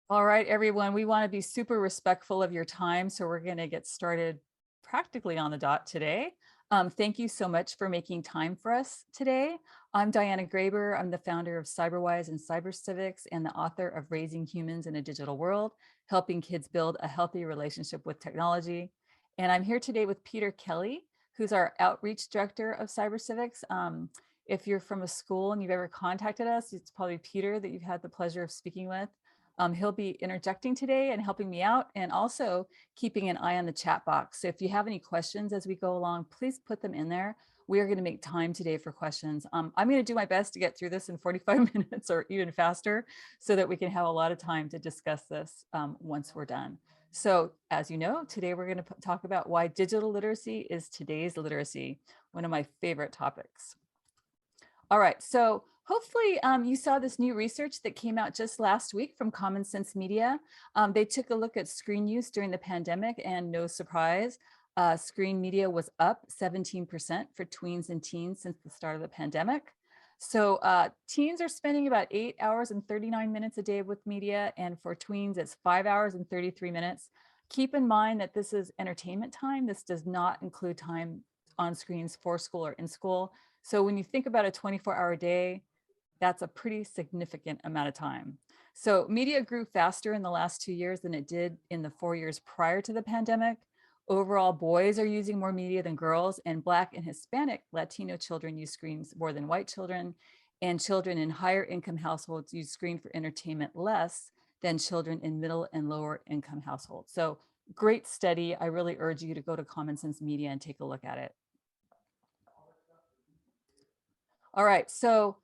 All right, everyone, we want to be super respectful of your time, so we're going to get started practically on the dot today. Thank you so much for making time for us today. I'm Diana Graber. I'm the founder of CyberWise and CyberCivics and the author of Raising Humans in a Digital World, helping kids build a healthy relationship with technology. And I'm here today with Peter Kelly, who's our outreach director of CyberCivics. If you're from a school and you've ever contacted us, it's probably Peter that you've had the pleasure of speaking with. He'll be interjecting today and helping me out, and also keeping an eye on the chat box. So if you have any questions as we go along, please put them in there. We are going to make time today for questions. I'm going to do my best to get through this in 45 minutes or even faster so that we can have a lot of time to discuss this once we're done. So as you know, today we're going to talk about why digital literacy is today's literacy, one of my favorite topics. All right, so hopefully you saw this new research that came out just last week from Common Sense Media. They took a look at screen use during the pandemic, and no surprise, screen media was up 17% for tweens and teens since the start of the pandemic. So teens are spending about 8 hours and 39 minutes a day with media, and for tweens, it's 5 hours and 33 minutes. Keep in mind that this is entertainment time. This does not include time on screens for school or in school. So when you think about a 24-hour day, that's a pretty significant amount of time. So media grew faster in the last 2 years than it did in the 4 years prior to the pandemic. Overall, boys are using more media than girls, and Black and Hispanic Latino children use screens more than white children, and children in higher income households use screen for entertainment less than children in middle and lower income households. So great study. I really urge you to go to Common Sense Media and take a look at it. All right, so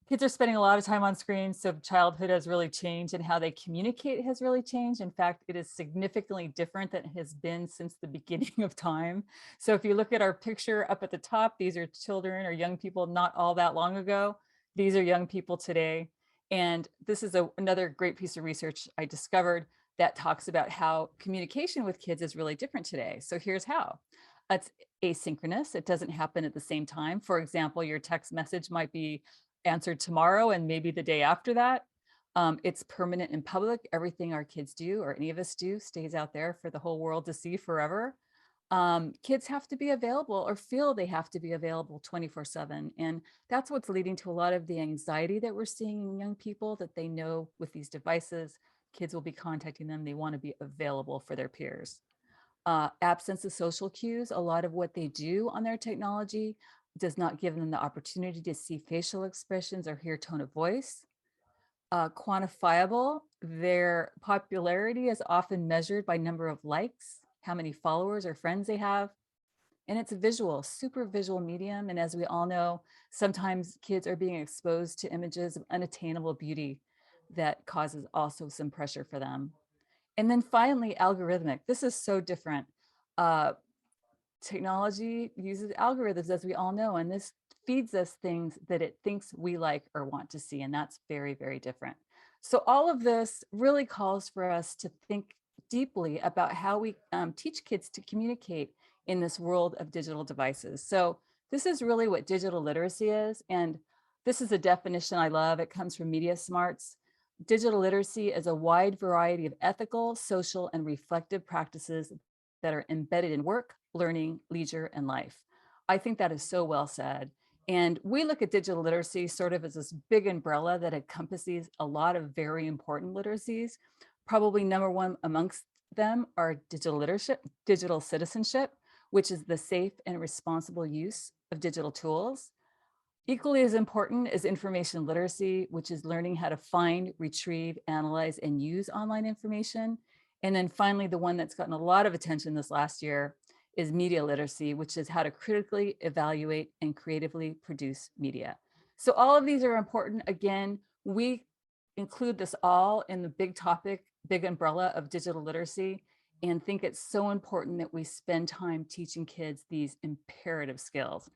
kids are spending a lot of time on screens, so childhood has really changed and how they communicate has really changed. In fact, it is significantly different than it has been since the beginning of time. So if you look at our picture up at the top, these are children or young people not all that long ago. These are young people today. And this is another great piece of research I discovered that talks about how communication with kids is really different today. So here's how. It's asynchronous. It doesn't happen at the same time. For example, your text message might be answered tomorrow and maybe the day after that. It's permanent in public. Everything our kids do or any of us do stays out there for the whole world to see forever. Kids have to be available or feel they have to be available 24/7. And that's what's leading to a lot of the anxiety that we're seeing in young people, that they know with these devices, kids will be contacting them. They want to be available for their peers. Absence of social cues. A lot of what they do on their technology does not give them the opportunity to see facial expressions or hear tone of voice. Quantifiable, their popularity is often measured by number of likes, how many followers or friends they have. And it's a visual, super visual medium. And as we all know, sometimes kids are being exposed to images of unattainable beauty that causes also some pressure for them. And then finally, algorithmic. This is so different. Uh, Technology uses algorithms, as we all know, and this feeds us things that it thinks we like or want to see, and that's very, very different. So all of this really calls for us to think deeply about how we teach kids to communicate in this world of digital devices. So this is really what digital literacy is, and this is a definition I love. It comes from Media Smarts. Digital literacy is a wide variety of ethical, social, and reflective practices that are embedded in work, learning, leisure, and life. I think that is so well said. And we look at digital literacy sort of as this big umbrella that encompasses a lot of very important literacies. Probably number one amongst them are digital leadership, digital citizenship, which is the safe and responsible use of digital tools. Equally as important is information literacy, which is learning how to find, retrieve, analyze, and use online information. And then finally, the one that's gotten a lot of attention this last year is media literacy, which is how to critically evaluate and creatively produce media. So all of these are important. Again, we include this all in the big topic, big umbrella of digital literacy, and think it's so important that we spend time teaching kids these imperative skills.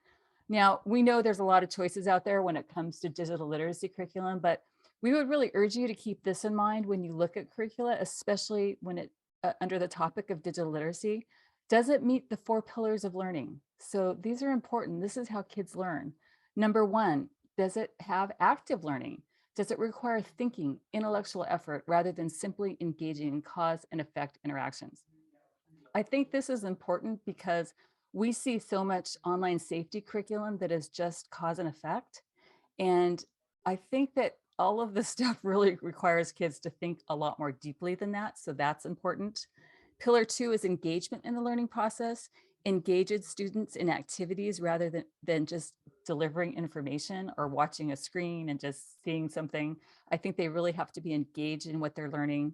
Now, we know there's a lot of choices out there when it comes to digital literacy curriculum, but we would really urge you to keep this in mind when you look at curricula, especially when it under the topic of digital literacy. Does it meet the 4 pillars of learning? So these are important. This is how kids learn. Number one, does it have active learning? Does it require thinking, intellectual effort, rather than simply engaging in cause and effect interactions? I think this is important because we see so much online safety curriculum that is just cause and effect. And I think that all of this stuff really requires kids to think a lot more deeply than that. So that's important. Pillar two is engagement in the learning process. Engages students in activities rather than just delivering information or watching a screen and just seeing something. I think they really have to be engaged in what they're learning.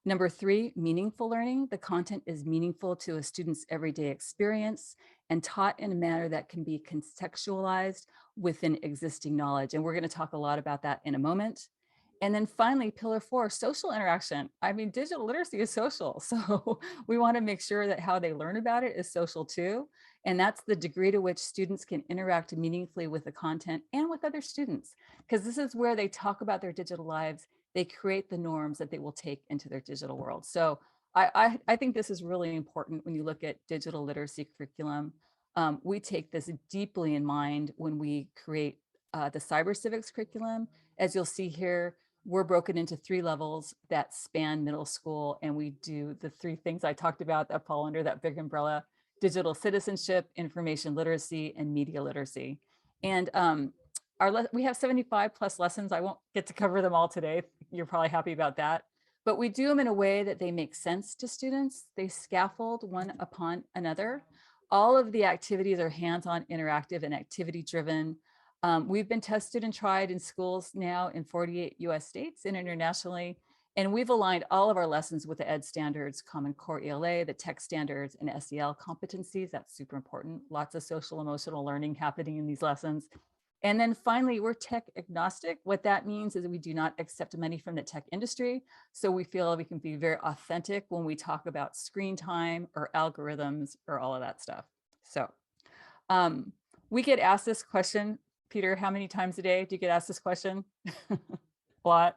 Number three, meaningful learning. The content is meaningful to a student's everyday experience and taught in a manner that can be contextualized within existing knowledge. And we're going to talk a lot about that in a moment. And then finally, pillar four, social interaction. I mean, digital literacy is social. So we want to make sure that how they learn about it is social too. And that's the degree to which students can interact meaningfully with the content and with other students, because this is where they talk about their digital lives. They create the norms that they will take into their digital world. So I think this is really important when you look at digital literacy curriculum. We take this deeply in mind when we create the cyber civics curriculum. As you'll see here, we're broken into 3 levels that span middle school, and we do the 3 things I talked about that fall under that big umbrella: digital citizenship, information literacy, and media literacy. And we have 75 plus lessons. I won't get to cover them all today. You're probably happy about that. But we do them in a way that they make sense to students. They scaffold one upon another. All of the activities are hands-on, interactive, and activity-driven. We've been tested and tried in schools now in 48 US states and internationally, and we've aligned all of our lessons with the ED standards, Common Core ELA, the tech standards, and SEL competencies. That's super important. Lots of social emotional learning happening in these lessons. And then finally, we're tech agnostic. What that means is we do not accept money from the tech industry. So we feel we can be very authentic when we talk about screen time or algorithms or all of that stuff. So we get asked this question. Peter, how many times a day do you get asked this question? A lot.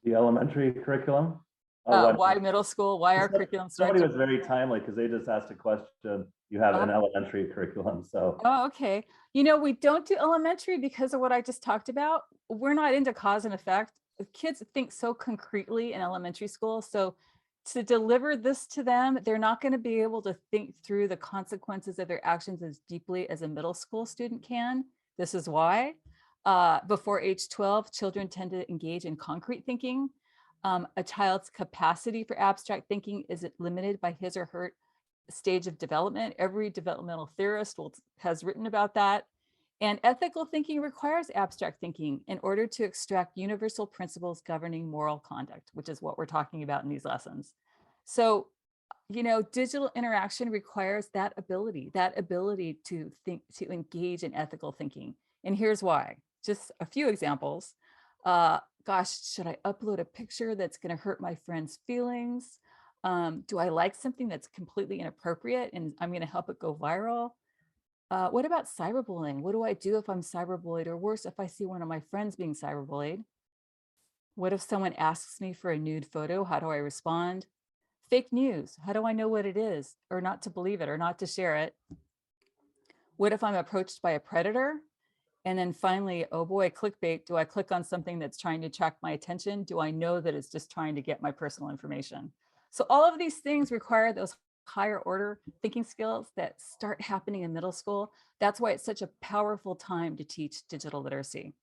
The elementary curriculum. Why middle school? Why our curriculum starts? Somebody was very timely because they just asked a question. You have an elementary curriculum, so. Oh, okay. You know, we don't do elementary because of what I just talked about. We're not into cause and effect. Kids think so concretely in elementary school. So to deliver this to them, they're not going to be able to think through the consequences of their actions as deeply as a middle school student can. This is why. Before age 12, children tend to engage in concrete thinking. A child's capacity for abstract thinking is limited by his or her stage of development. Every developmental theorist has written about that. And ethical thinking requires abstract thinking in order to extract universal principles governing moral conduct, which is what we're talking about in these lessons. So, you know, digital interaction requires that ability to think, to engage in ethical thinking. And here's why. Just a few examples. Gosh, should I upload a picture that's going to hurt my friend's feelings? Do I like something that's completely inappropriate and I'm going to help it go viral? What about cyberbullying? What do I do if I'm cyberbullied, or worse, if I see one of my friends being cyberbullied? What if someone asks me for a nude photo? How do I respond? Fake news. How do I know what it is, or not to believe it, or not to share it? What if I'm approached by a predator? And then finally, oh boy, clickbait. Do I click on something that's trying to attract my attention? Do I know that it's just trying to get my personal information? So all of these things require those higher order thinking skills that start happening in middle school. That's why it's such a powerful time to teach digital literacy.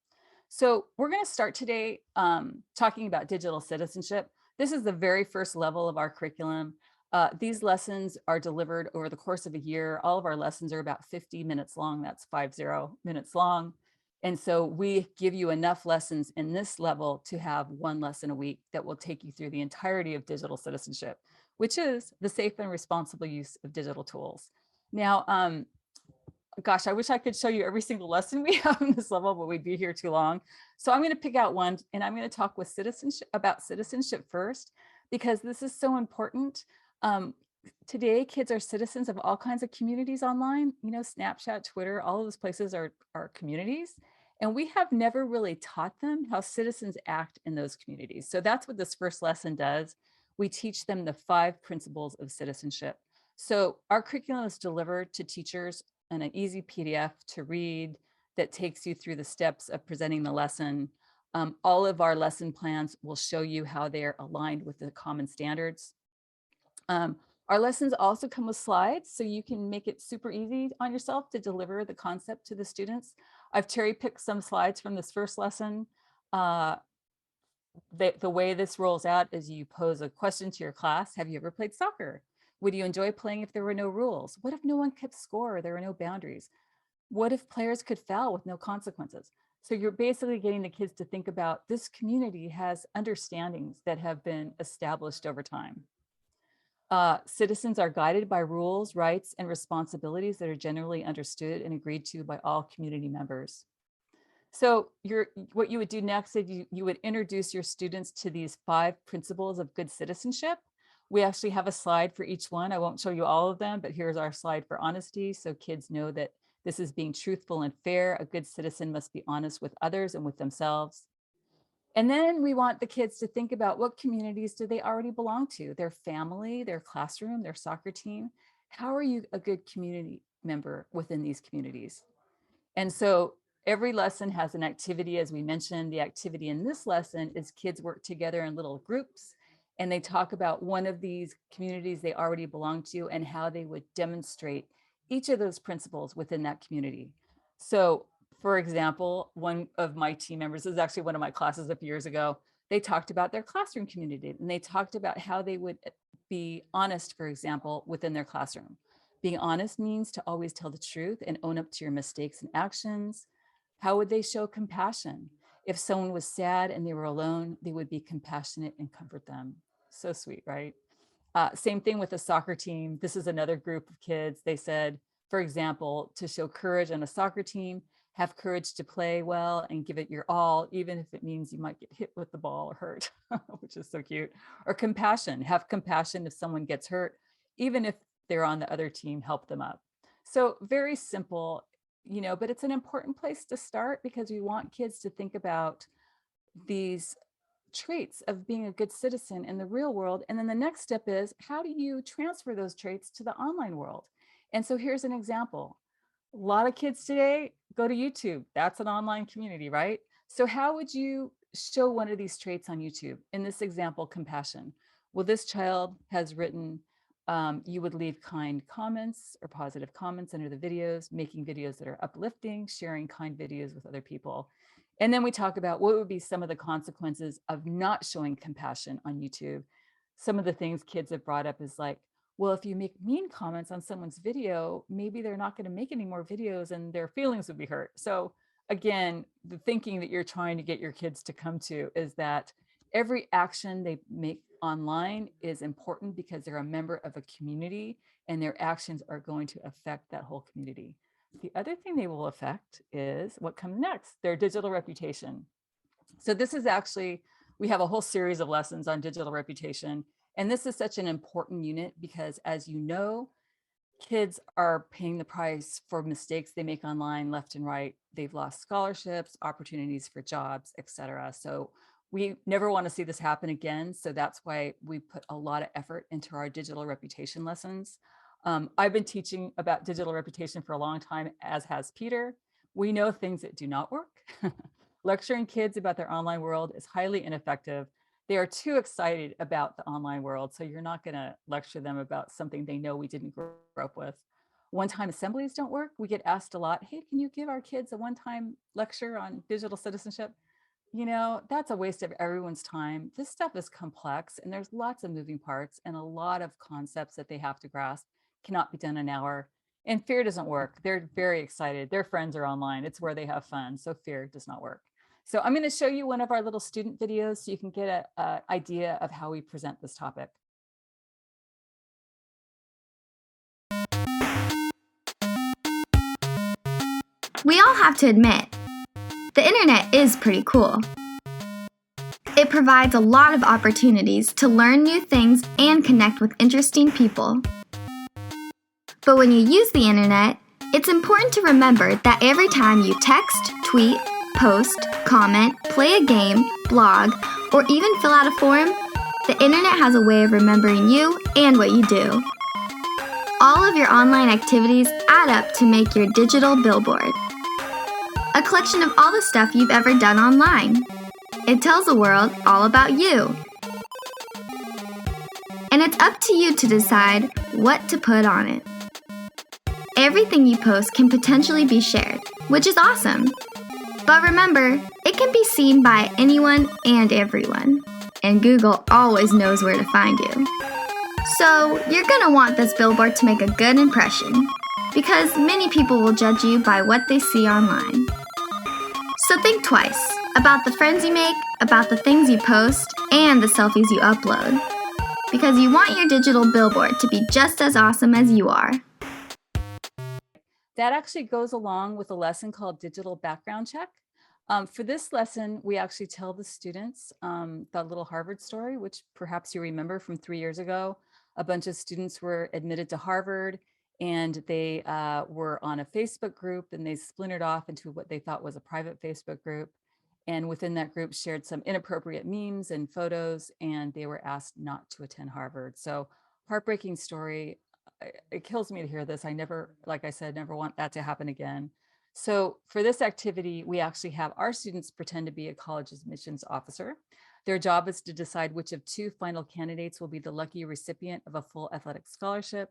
So we're going to start today talking about digital citizenship. This is the very first level of our curriculum. These lessons are delivered over the course of a year. All of our lessons are about 50 minutes long. That's 50 minutes long. And so we give you enough lessons in this level to have one lesson a week that will take you through the entirety of digital citizenship, which is the safe and responsible use of digital tools. Now, gosh, I wish I could show you every single lesson we have in this level, but we'd be here too long. So I'm going to pick out one, and I'm going to talk with about citizenship first, because this is so important. Today, kids are citizens of all kinds of communities online. You know, Snapchat, Twitter, all of those places are communities. And we have never really taught them how citizens act in those communities. So that's what this first lesson does. We teach them the 5 principles of citizenship. So our curriculum is delivered to teachers in an easy PDF to read that takes you through the steps of presenting the lesson. All of our lesson plans will show you how they're aligned with the common standards. Our lessons also come with slides, so you can make it super easy on yourself to deliver the concept to the students. I've cherry picked some slides from this first lesson. The way this rolls out is you pose a question to your class. Have you ever played soccer? Would you enjoy playing if there were no rules? What if no one kept score? There were no boundaries. What if players could foul with no consequences? So you're basically getting the kids to think about this community has understandings that have been established over time. Citizens are guided by rules, rights, and responsibilities that are generally understood and agreed to by all community members. So what you would do next is you would introduce your students to these 5 principles of good citizenship. We actually have a slide for each one. I won't show you all of them, but here's our slide for honesty. So kids know that this is being truthful and fair. A good citizen must be honest with others and with themselves. And then we want the kids to think about what communities do they already belong to, their family, their classroom, their soccer team. How are you a good community member within these communities? And so every lesson has an activity. As we mentioned, the activity in this lesson is kids work together in little groups and they talk about one of these communities they already belong to and how they would demonstrate each of those principles within that community. So for example, one of my team members, this is actually one of my classes a few years ago, they talked about their classroom community and they talked about how they would be honest, for example, within their classroom. Being honest means to always tell the truth and own up to your mistakes and actions. How would they show compassion? If someone was sad and they were alone, they would be compassionate and comfort them. So sweet, right? Same thing with the soccer team. This is another group of kids. They said, for example, to show courage on a soccer team, have courage to play well and give it your all, even if it means you might get hit with the ball or hurt, which is so cute. Or compassion, have compassion if someone gets hurt, even if they're on the other team, help them up. So very simple, but it's an important place to start because we want kids to think about these traits of being a good citizen in the real world. And then the next step is, how do you transfer those traits to the online world? And so here's an example. A lot of kids today go to YouTube. That's an online community, right? So how would you show one of these traits on YouTube? In this example, compassion. Well, this child has written, you would leave kind comments or positive comments under the videos, making videos that are uplifting, sharing kind videos with other people. And then we talk about what would be some of the consequences of not showing compassion on YouTube. Some of the things kids have brought up is like, well, if you make mean comments on someone's video, maybe they're not going to make any more videos and their feelings would be hurt. So again, the thinking that you're trying to get your kids to come to is that every action they make online is important because they're a member of a community and their actions are going to affect that whole community. The other thing they will affect is what comes next, their digital reputation. So this is actually, we have a whole series of lessons on digital reputation. And this is such an important unit because, as you know, kids are paying the price for mistakes they make online left and right. They've lost scholarships, opportunities for jobs, etc. So we never want to see this happen again. So that's why we put a lot of effort into our digital reputation lessons. I've been teaching about digital reputation for a long time, as has Peter. We know things that do not work. Lecturing kids about their online world is highly ineffective. They are too excited about the online world, so you're not going to lecture them about something they know we didn't grow up with. One-time assemblies don't work. We get asked a lot, hey, can you give our kids a one-time lecture on digital citizenship? That's a waste of everyone's time. This stuff is complex and there's lots of moving parts and a lot of concepts that they have to grasp. Cannot be done in an hour. And fear doesn't work. They're very excited. Their friends are online. It's where they have fun. So fear does not work. So I'm going to show you one of our little student videos so you can get an idea of how we present this topic. We all have to admit, the internet is pretty cool. It provides a lot of opportunities to learn new things and connect with interesting people. But when you use the internet, it's important to remember that every time you text, tweet, post, comment, play a game, blog, or even fill out a form, the internet has a way of remembering you and what you do. All of your online activities add up to make your digital billboard, a collection of all the stuff you've ever done online. It tells the world all about you. And it's up to you to decide what to put on it. Everything you post can potentially be shared, which is awesome. But remember, it can be seen by anyone and everyone. And Google always knows where to find you. So you're gonna want this billboard to make a good impression, because many people will judge you by what they see online. So think twice about the friends you make, about the things you post, and the selfies you upload. Because you want your digital billboard to be just as awesome as you are. That actually goes along with a lesson called digital background check. For this lesson, we actually tell the students the little Harvard story, which perhaps you remember from 3 years ago. A bunch of students were admitted to Harvard, and they were on a Facebook group, and they splintered off into what they thought was a private Facebook group. And within that group shared some inappropriate memes and photos, and they were asked not to attend Harvard. So heartbreaking story. It kills me to hear this. I never, like I said, never want that to happen again. So for this activity, we actually have our students pretend to be a college admissions officer. Their job is to decide which of 2 final candidates will be the lucky recipient of a full athletic scholarship,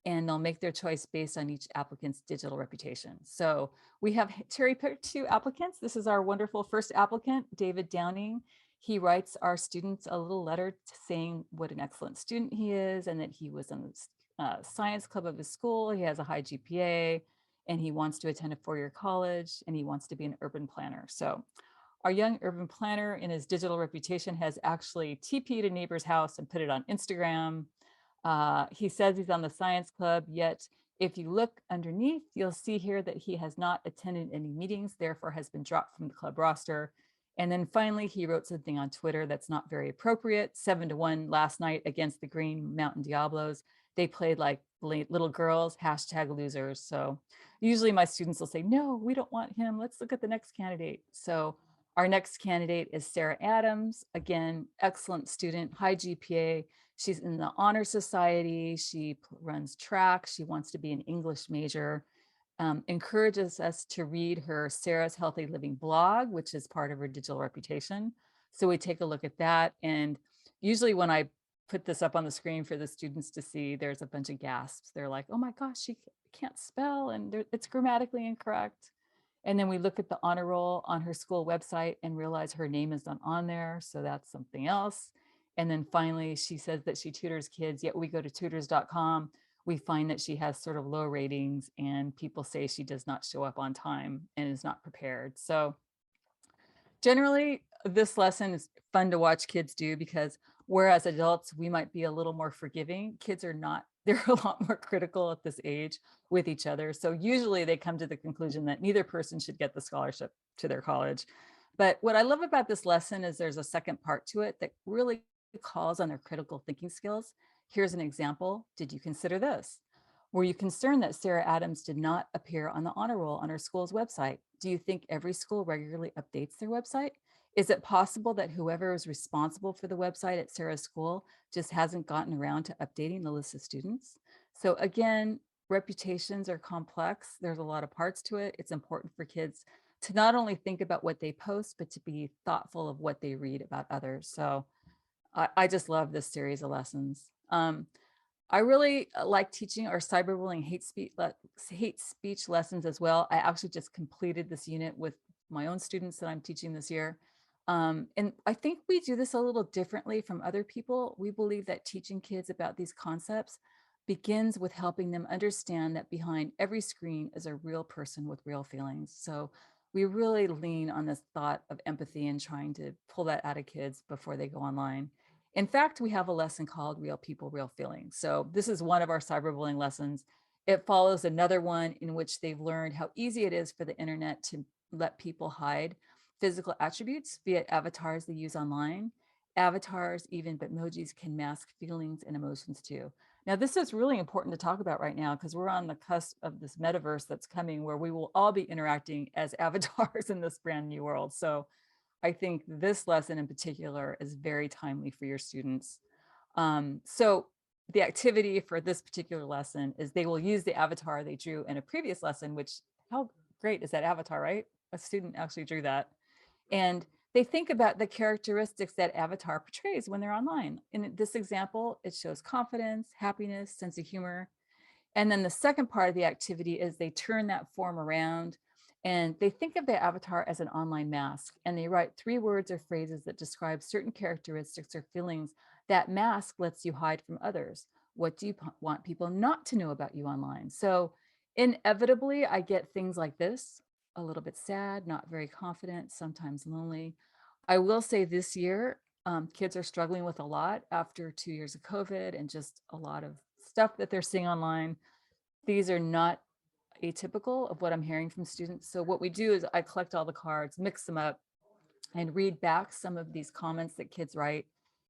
and they'll make their choice based on each applicant's digital reputation. So we have cherry-picked 2 applicants. This is our wonderful first applicant, David Downing. He writes our students a little letter saying what an excellent student he is, and that he was in the science club of his school. He has a high GPA, and he wants to attend a 4-year college, and he wants to be an urban planner. So our young urban planner in his digital reputation has actually TP'd a neighbor's house and put it on Instagram. He says he's on the science club, yet if you look underneath, you'll see here that he has not attended any meetings, therefore has been dropped from the club roster. And then finally, he wrote something on Twitter that's not very appropriate. 7-1 last night against the Green Mountain Diablos. They played like little girls, #losers. So usually my students will say, no, we don't want him. Let's look at the next candidate. So our next candidate is Sarah Adams. Again, excellent student, high GPA. She's in the Honor Society. She runs track. She wants to be an English major. Encourages us to read her Sarah's Healthy Living blog, which is part of her digital reputation. So we take a look at that. And usually when I put this up on the screen for the students to see, there's a bunch of gasps. They're like, oh my gosh, she can't spell, and it's grammatically incorrect. And then we look at the honor roll on her school website and realize her name is not on there. So that's something else. And then finally, she says that she tutors kids, yet we go to tutors.com. We find that she has sort of low ratings, and people say she does not show up on time and is not prepared. So generally, this lesson is fun to watch kids do, because whereas adults, we might be a little more forgiving, kids are not. They're a lot more critical at this age with each other. So usually they come to the conclusion that neither person should get the scholarship to their college. But what I love about this lesson is there's a second part to it that really calls on their critical thinking skills. Here's an example. Did you consider this? Were you concerned that Sarah Adams did not appear on the honor roll on her school's website? Do you think every school regularly updates their website? Is it possible that whoever is responsible for the website at Sarah's school just hasn't gotten around to updating the list of students? So again, reputations are complex. There's a lot of parts to it. It's important for kids to not only think about what they post, but to be thoughtful of what they read about others. So I just love this series of lessons. I really like teaching our cyberbullying hate speech lessons as well. I actually just completed this unit with my own students that I'm teaching this year. And I think we do this a little differently from other people. We believe that teaching kids about these concepts begins with helping them understand that behind every screen is a real person with real feelings. So we really lean on this thought of empathy and trying to pull that out of kids before they go online. In fact, we have a lesson called Real People, Real Feelings. So this is one of our cyberbullying lessons. It follows another one in which they've learned how easy it is for the internet to let people hide physical attributes via avatars they use online. Avatars, even Bitmojis, can mask feelings and emotions too. Now, this is really important to talk about right now because we're on the cusp of this metaverse that's coming where we will all be interacting as avatars in this brand new world. So I think this lesson in particular is very timely for your students. So the activity for this particular lesson is they will use the avatar they drew in a previous lesson, which how great is that avatar, right? A student actually drew that. And they think about the characteristics that avatar portrays when they're online. In this example, it shows confidence, happiness, sense of humor. And then the second part of the activity is they turn that form around and they think of the avatar as an online mask, and they write 3 words or phrases that describe certain characteristics or feelings that mask lets you hide from others. What do you want people not to know about you online? So inevitably, I get things like this: a little bit sad, not very confident, sometimes lonely. I will say this year, kids are struggling with a lot after 2 years of COVID and just a lot of stuff that they're seeing online. These are not atypical of what I'm hearing from students. So what we do is I collect all the cards, mix them up, and read back some of these comments that kids write.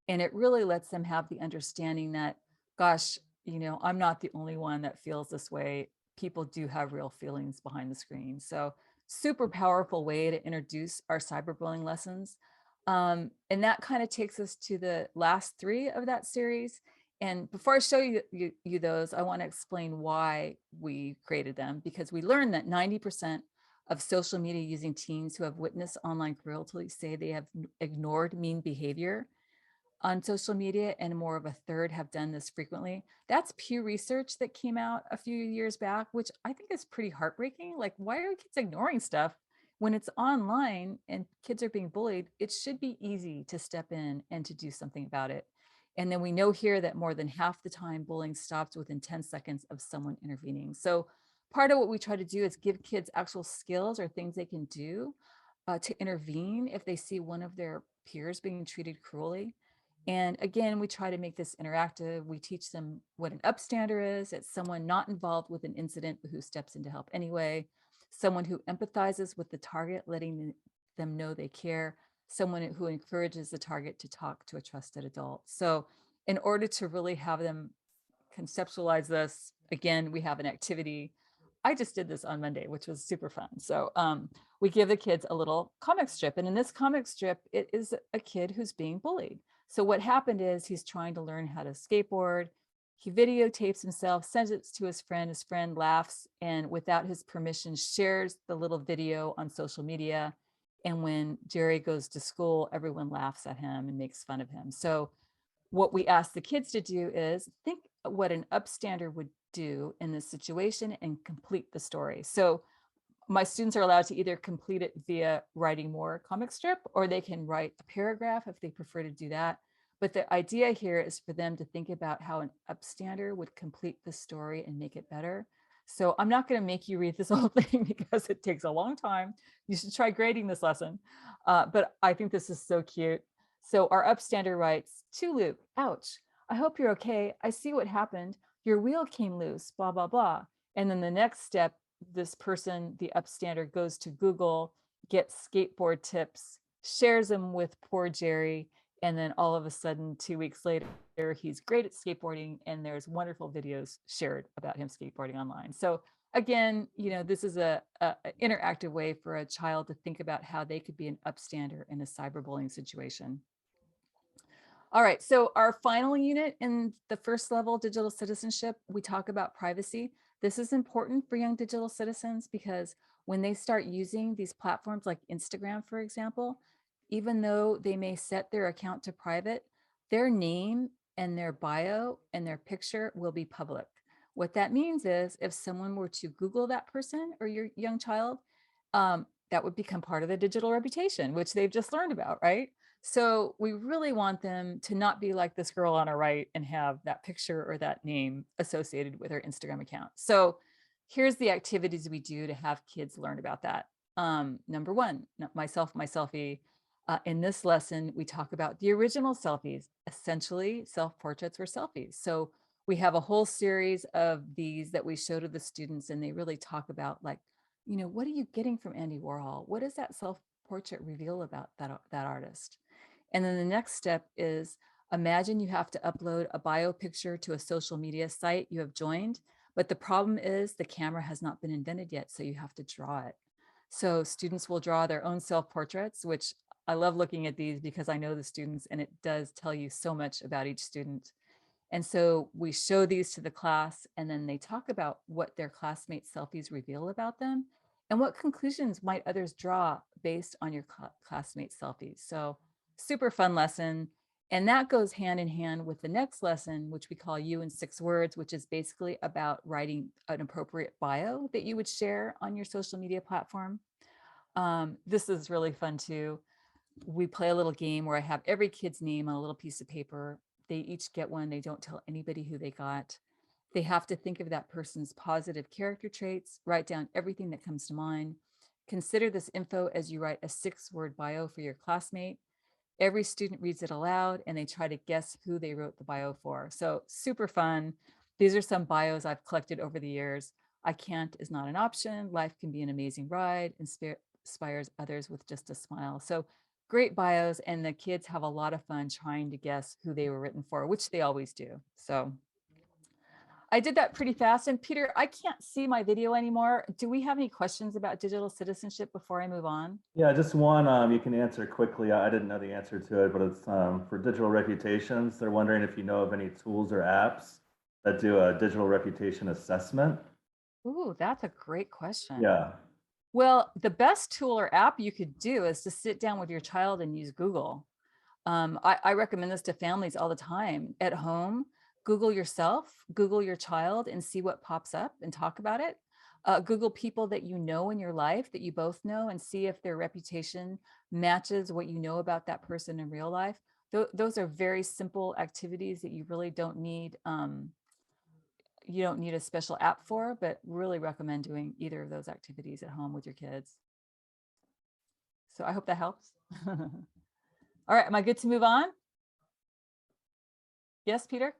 And it really lets them have the understanding that, gosh, I'm not the only one that feels this way. People do have real feelings behind the screen. So super powerful way to introduce our cyberbullying lessons. And that kind of takes us to the last 3 of that series. And before I show you those, I want to explain why we created them, because we learned that 90% of social media using teens who have witnessed online cruelty say they have ignored mean behavior on social media, and more of a third have done this frequently. That's Pew Research that came out a few years back, which I think is pretty heartbreaking. Like, why are kids ignoring stuff when it's online and kids are being bullied? It should be easy to step in and to do something about it. And then we know here that more than half the time bullying stops within 10 seconds of someone intervening. So part of what we try to do is give kids actual skills or things they can do to intervene if they see one of their peers being treated cruelly. And again, we try to make this interactive. We teach them what an upstander is. It's someone not involved with an incident, but who steps in to help anyway. Someone who empathizes with the target, letting them know they care. Someone who encourages the target to talk to a trusted adult. So in order to really have them conceptualize this, again, we have an activity. I just did this on Monday, which was super fun. So we give the kids a little comic strip. And in this comic strip, it is a kid who's being bullied. So what happened is he's trying to learn how to skateboard. He videotapes himself, sends it to his friend. His friend laughs and without his permission shares the little video on social media. And when Jerry goes to school, everyone laughs at him and makes fun of him. So what we ask the kids to do is think what an upstander would do in this situation and complete the story. So my students are allowed to either complete it via writing more comic strip, or they can write a paragraph if they prefer to do that. But the idea here is for them to think about how an upstander would complete the story and make it better. So I'm not going to make you read this whole thing because it takes a long time. You should try grading this lesson. But I think this is so cute. So our upstander writes, "To Luke, ouch. I hope you're okay. I see what happened. Your wheel came loose, blah, blah, blah." And then the next step, this person, the upstander, goes to Google, gets skateboard tips, shares them with poor Jerry. And then all of a sudden, 2 weeks later, he's great at skateboarding and there's wonderful videos shared about him skateboarding online. So again, this is a interactive way for a child to think about how they could be an upstander in a cyberbullying situation. All right, so our final unit in the first level, digital citizenship, we talk about privacy. This is important for young digital citizens because when they start using these platforms like Instagram, for example, even though they may set their account to private, their name and their bio and their picture will be public. What that means is if someone were to Google that person or your young child, that would become part of the digital reputation, which they've just learned about, right? So we really want them to not be like this girl on our right and have that picture or that name associated with her Instagram account. So here's the activities we do to have kids learn about that. Number 1, myself, my selfie. In this lesson, we talk about the original selfies. Essentially, self-portraits were selfies. So we have a whole series of these that we show to the students, and they really talk about like, what are you getting from Andy Warhol? What does that self-portrait reveal about that artist? And then the next step is imagine you have to upload a bio picture to a social media site you have joined, but the problem is the camera has not been invented yet, so you have to draw it. So students will draw their own self-portraits, which I love looking at these because I know the students and it does tell you so much about each student. And so we show these to the class and then they talk about what their classmates' selfies reveal about them. And what conclusions might others draw based on your classmates' selfies? So super fun lesson. And that goes hand in hand with the next lesson, which we call You in 6 Words, which is basically about writing an appropriate bio that you would share on your social media platform. This is really fun too. We play a little game where I have every kid's name on a little piece of paper. They each get one. They don't tell anybody who they got. They have to think of that person's positive character traits, write down everything that comes to mind. Consider this info as you write a 6-word bio for your classmate. Every student reads it aloud and they try to guess who they wrote the bio for. So super fun. These are some bios I've collected over the years. I can't is not an option. Life can be an amazing ride. Inspires others with just a smile. So great bios, and the kids have a lot of fun trying to guess who they were written for, which they always do. So I did that pretty fast. And Peter, I can't see my video anymore. Do we have any questions about digital citizenship before I move on? Yeah, just one you can answer quickly. I didn't know the answer to it, but it's for digital reputations. They're wondering if you know of any tools or apps that do a digital reputation assessment. Ooh, that's a great question. Yeah. Well, the best tool or app you could do is to sit down with your child and use Google. I recommend this to families all the time at home. Google yourself, Google your child, and see what pops up and talk about it. Google people that you know in your life that you both know and see if their reputation matches what you know about that person in real life. Those are very simple activities that you really don't need. You don't need a special app for, but really recommend doing either of those activities at home with your kids. So I hope that helps. All right, am I good to move on? Yes, Peter?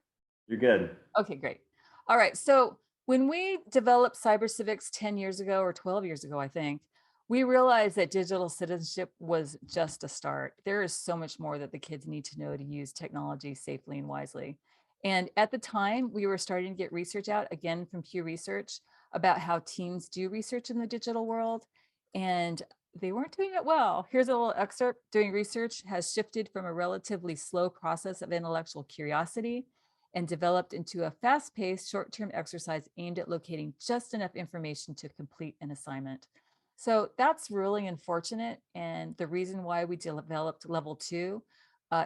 You're good. Okay, great. All right, so when we developed cyber civics 10 years ago or 12 years ago, I think, we realized that digital citizenship was just a start. There is so much more that the kids need to know to use technology safely and wisely. And at the time, we were starting to get research out, again from Pew Research, about how teens do research in the digital world. And they weren't doing it well. Here's a little excerpt. Doing research has shifted from a relatively slow process of intellectual curiosity and developed into a fast-paced, short-term exercise aimed at locating just enough information to complete an assignment. So that's really unfortunate. And the reason why we developed level 2,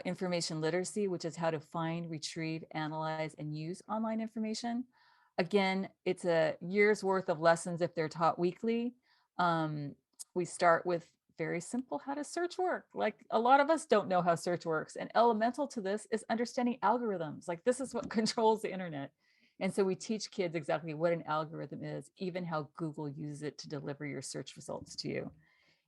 information literacy, which is how to find, retrieve, analyze, and use online information. Again, it's a year's worth of lessons if they're taught weekly. We start with very simple how does search work? Like a lot of us don't know how search works. And elemental to this is understanding algorithms. Like this is what controls the internet. And so we teach kids exactly what an algorithm is, even how Google uses it to deliver your search results to you.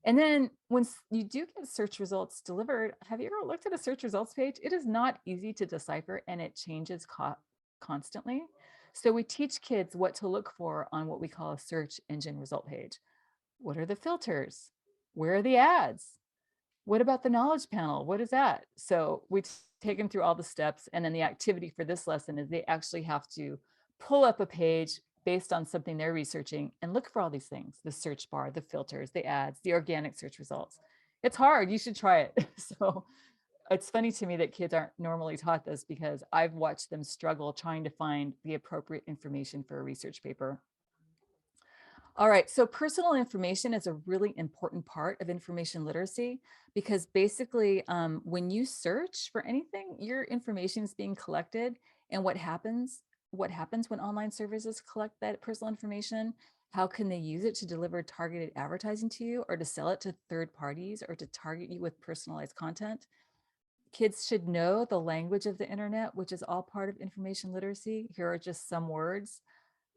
And then when you do get search results delivered, have you ever looked at a search results page? It is not easy to decipher and it changes constantly. So we teach kids what to look for on what we call a search engine result page. What are the filters? Where are the ads? What about the knowledge panel? What is that? So we take them through all the steps. And then the activity for this lesson is they actually have to pull up a page based on something they're researching and look for all these things, the search bar, the filters, the ads, the organic search results. It's hard. You should try it. So it's funny to me that kids aren't normally taught this because I've watched them struggle trying to find the appropriate information for a research paper. All right, so personal information is a really important part of information literacy because basically when you search for anything, your information is being collected. And what happens when online services collect that personal information? How can they use it to deliver targeted advertising to you or to sell it to third parties or to target you with personalized content? Kids should know the language of the internet, which is all part of information literacy. Here are just some words: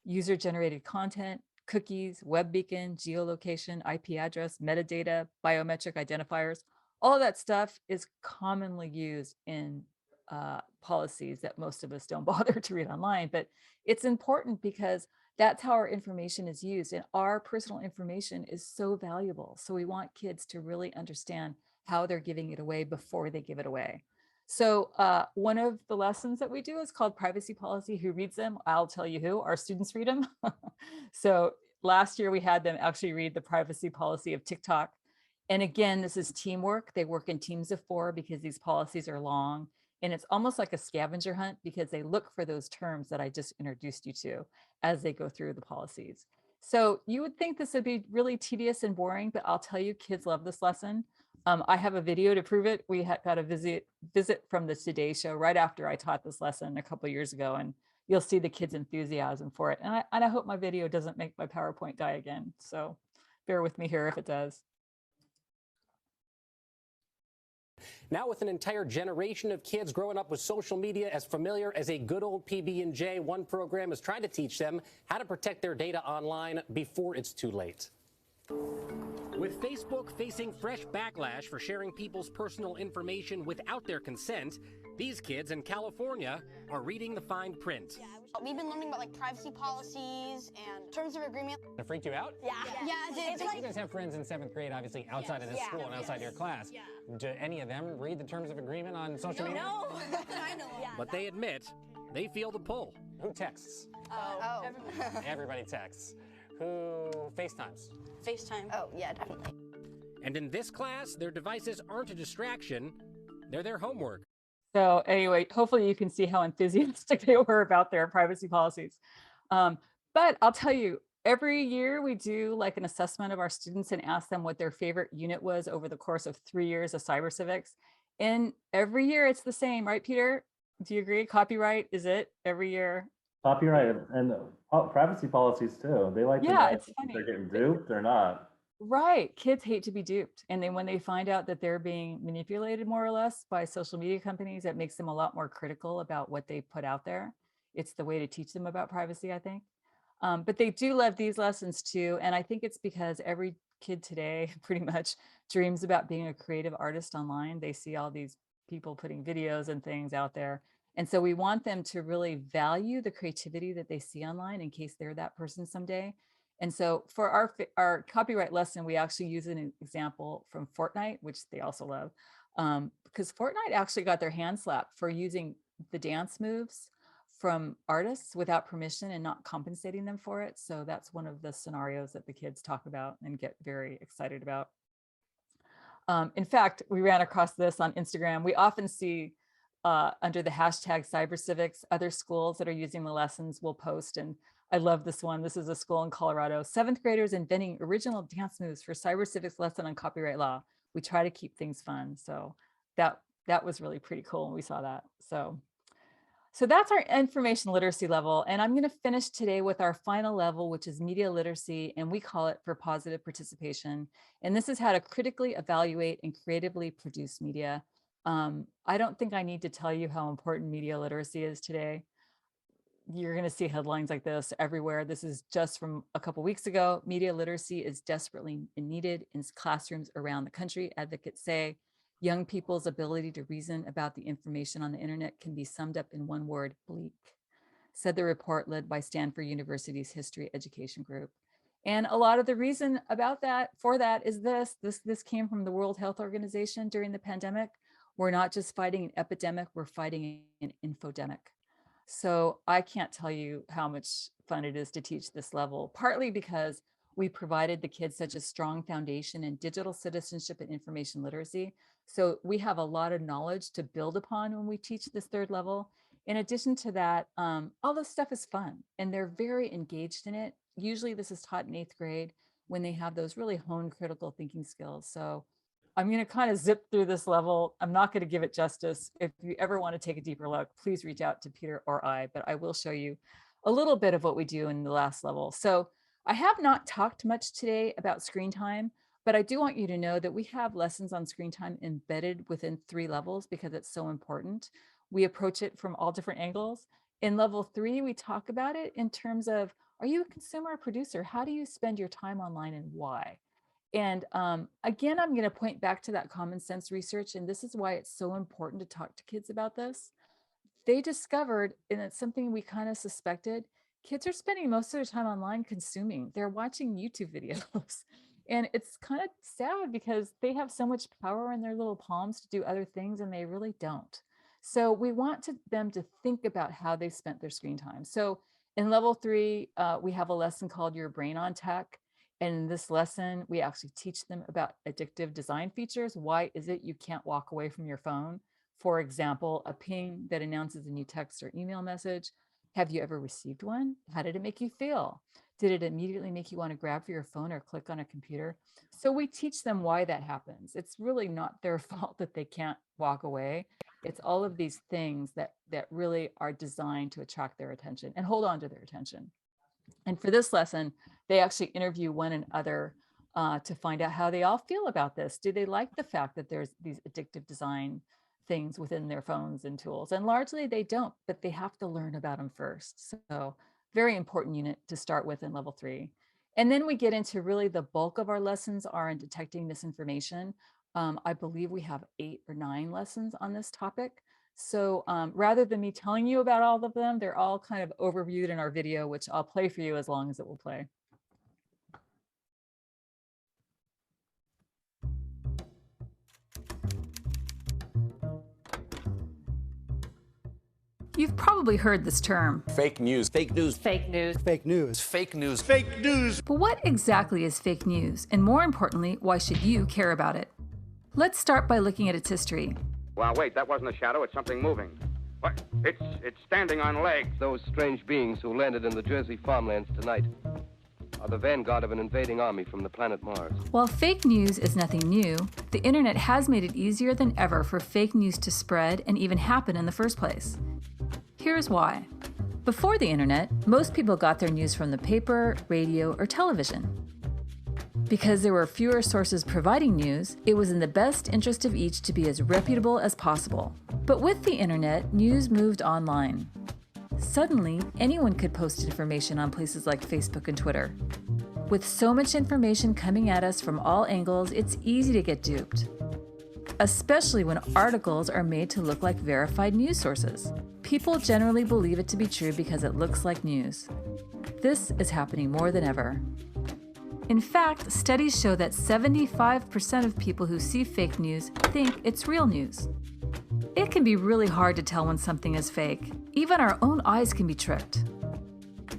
user-generated content, cookies, web beacon, geolocation, IP address, metadata, biometric identifiers. All of that stuff is commonly used in policies that most of us don't bother to read online, but it's important because that's how our information is used, and our personal information is so valuable. So we want kids to really understand how they're giving it away before they give it away. So one of the lessons that we do is called privacy policy. Who reads them? I'll tell you who. Our students read them. So last year we had them actually read the privacy policy of TikTok. And again, this is teamwork. They work in teams of 4 because these policies are long. And it's almost like a scavenger hunt because they look for those terms that I just introduced you to as they go through the policies. So you would think this would be really tedious and boring, but I'll tell you, kids love this lesson. I have a video to prove it. We got a visit from the Today Show right after I taught this lesson a couple of years ago, and you'll see the kids' enthusiasm for it. And I hope my video doesn't make my PowerPoint die again. So bear with me here if it does. Now with an entire generation of kids growing up with social media as familiar as a good old PB&J, one program is trying to teach them how to protect their data online before it's too late. With Facebook facing fresh backlash for sharing people's personal information without their consent, these kids in California are reading the fine print. We've been learning about like privacy policies and terms of agreement. That freaked you out? Yeah, it's like, You guys have friends in 7th grade, obviously outside of this school and outside your class. Do any of them read the terms of agreement on social media? no, I know. But they admit they feel the pull. Who texts? Everybody texts. Who FaceTimes? FaceTime. Oh, yeah, definitely. And in this class, their devices aren't a distraction, they're their homework. So anyway, hopefully you can see how enthusiastic they were about their privacy policies. But I'll tell you, every year we do like an assessment of our students and ask them what their favorite unit was over the course of 3 years of cyber civics. And every year it's the same, right, Peter? Do you agree? Copyright is it every year? Copyright and privacy policies too. They like to know it's if funny. they're getting duped or not. Right. Kids hate to be duped. And then when they find out that they're being manipulated more or less by social media companies, that makes them a lot more critical about what they put out there. It's the way to teach them about privacy, I think. But they do love these lessons too. And I think it's because every kid today pretty much dreams about being a creative artist online. They see all these people putting videos and things out there. And so we want them to really value the creativity that they see online in case they're that person someday. And so for our copyright lesson, we actually use an example from Fortnite, which they also love, because Fortnite actually got their hand slapped for using the dance moves from artists without permission and not compensating them for it. So that's one of the scenarios that the kids talk about and get very excited about. In fact, we ran across this on Instagram. We often see under the hashtag cybercivics, other schools that are using the lessons will post, and I love this one. This is a school in Colorado. 7th graders inventing original dance moves for cybercivics lesson on copyright law. We try to keep things fun. So that was really pretty cool when we saw that. So that's our information literacy level. And I'm going to finish today with our final level, which is media literacy, and we call it for positive participation. And this is how to critically evaluate and creatively produce media. I don't think I need to tell you how important media literacy is today. You're going to see headlines like this everywhere. This is just from a couple weeks ago. Media literacy is desperately needed in classrooms around the country. Advocates say young people's ability to reason about the information on the internet can be summed up in one word: bleak, said the report led by Stanford University's History Education Group. And a lot of the reason about that, for that, is this came from the World Health Organization during the pandemic. We're not just fighting an epidemic, we're fighting an infodemic. So I can't tell you how much fun it is to teach this level, partly because we provided the kids such a strong foundation in digital citizenship and information literacy. So we have a lot of knowledge to build upon when we teach this third level. In addition to that, all this stuff is fun and they're very engaged in it. Usually this is taught in 8th grade when they have those really honed critical thinking skills. So I'm going to kind of zip through this level. I'm not going to give it justice. If you ever want to take a deeper look, please reach out to Peter or I, but I will show you a little bit of what we do in the last level. So I have not talked much today about screen time, but I do want you to know that we have lessons on screen time embedded within 3 levels because it's so important. We approach it from all different angles. In level 3, we talk about it in terms of, are you a consumer or producer? How do you spend your time online and why? And again, I'm going to point back to that common sense research, and this is why it's so important to talk to kids about this. They discovered, and it's something we kind of suspected, kids are spending most of their time online consuming. They're watching YouTube videos. And it's kind of sad because they have so much power in their little palms to do other things, and they really don't. So we want them to think about how they spent their screen time. So in level 3, we have a lesson called Your Brain on Tech. And in this lesson, we actually teach them about addictive design features. Why is it you can't walk away from your phone? For example, a ping that announces a new text or email message. Have you ever received one? How did it make you feel? Did it immediately make you want to grab for your phone or click on a computer? So we teach them why that happens. It's really not their fault that they can't walk away. It's all of these things that really are designed to attract their attention and hold on to their attention. And for this lesson, they actually interview one another to find out how they all feel about this. Do they like the fact that there's these addictive design things within their phones and tools? And largely they don't, but they have to learn about them first. So very important unit to start with in level 3. And then we get into really the bulk of our lessons are in detecting misinformation. I believe we have 8 or 9 lessons on this topic. So rather than me telling you about all of them, they're all kind of overviewed in our video, which I'll play for you as long as it will play. You've probably heard this term. Fake news. Fake news. Fake news. Fake news. Fake news. Fake news. But what exactly is fake news? And more importantly, why should you care about it? Let's start by looking at its history. Well, wait, that wasn't a shadow. It's something moving. What? It's standing on legs. Those strange beings who landed in the Jersey farmlands tonight are the vanguard of an invading army from the planet Mars. While fake news is nothing new, the internet has made it easier than ever for fake news to spread and even happen in the first place. Here's why. Before the internet, most people got their news from the paper, radio, or television. Because there were fewer sources providing news, it was in the best interest of each to be as reputable as possible. But with the internet, news moved online. Suddenly, anyone could post information on places like Facebook and Twitter. With so much information coming at us from all angles, it's easy to get duped. Especially when articles are made to look like verified news sources. People generally believe it to be true because it looks like news. This is happening more than ever. In fact, studies show that 75% of people who see fake news think it's real news. It can be really hard to tell when something is fake. Even our own eyes can be tricked.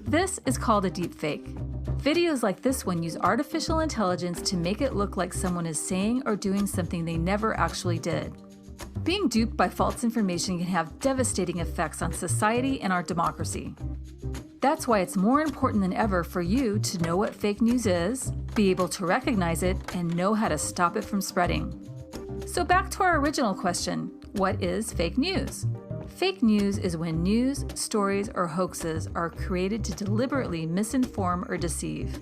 This is called a deep fake. Videos like this one use artificial intelligence to make it look like someone is saying or doing something they never actually did. Being duped by false information can have devastating effects on society and our democracy. That's why it's more important than ever for you to know what fake news is, be able to recognize it, and know how to stop it from spreading. So back to our original question, what is fake news? Fake news is when news, stories, or hoaxes are created to deliberately misinform or deceive.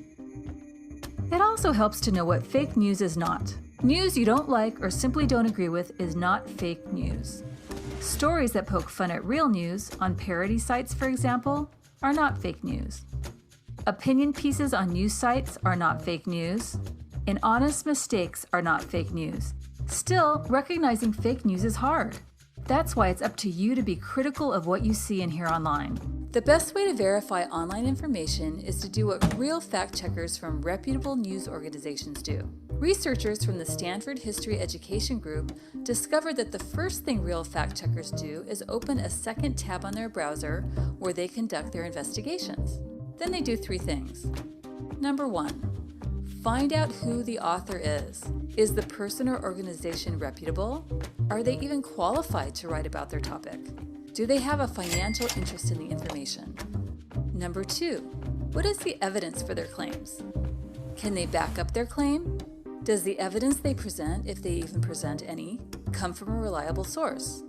It also helps to know what fake news is not. News you don't like or simply don't agree with is not fake news. Stories that poke fun at real news, on parody sites for example, are not fake news. Opinion pieces on news sites are not fake news, and honest mistakes are not fake news. Still, recognizing fake news is hard. That's why it's up to you to be critical of what you see and hear online. The best way to verify online information is to do what real fact checkers from reputable news organizations do. Researchers from the Stanford History Education Group discovered that the first thing real fact checkers do is open a second tab on their browser where they conduct their investigations. Then they do 3 things. Number 1, find out who the author is. Is the person or organization reputable? Are they even qualified to write about their topic? Do they have a financial interest in the information? Number 2, what is the evidence for their claims? Can they back up their claim? Does the evidence they present, if they even present any, come from a reliable source?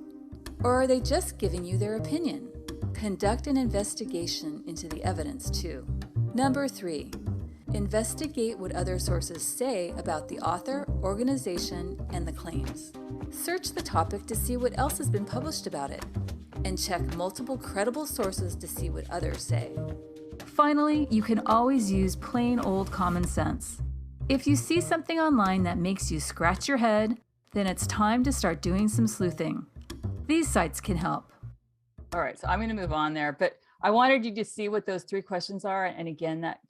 Or are they just giving you their opinion? Conduct an investigation into the evidence too. Number 3, investigate what other sources say about the author, organization, and the claims. Search the topic to see what else has been published about it, and check multiple credible sources to see what others say. Finally, you can always use plain old common sense. If you see something online that makes you scratch your head, then it's time to start doing some sleuthing. These sites can help. All right, so I'm going to move on there, but I wanted you to see what those 3 questions are. And again, that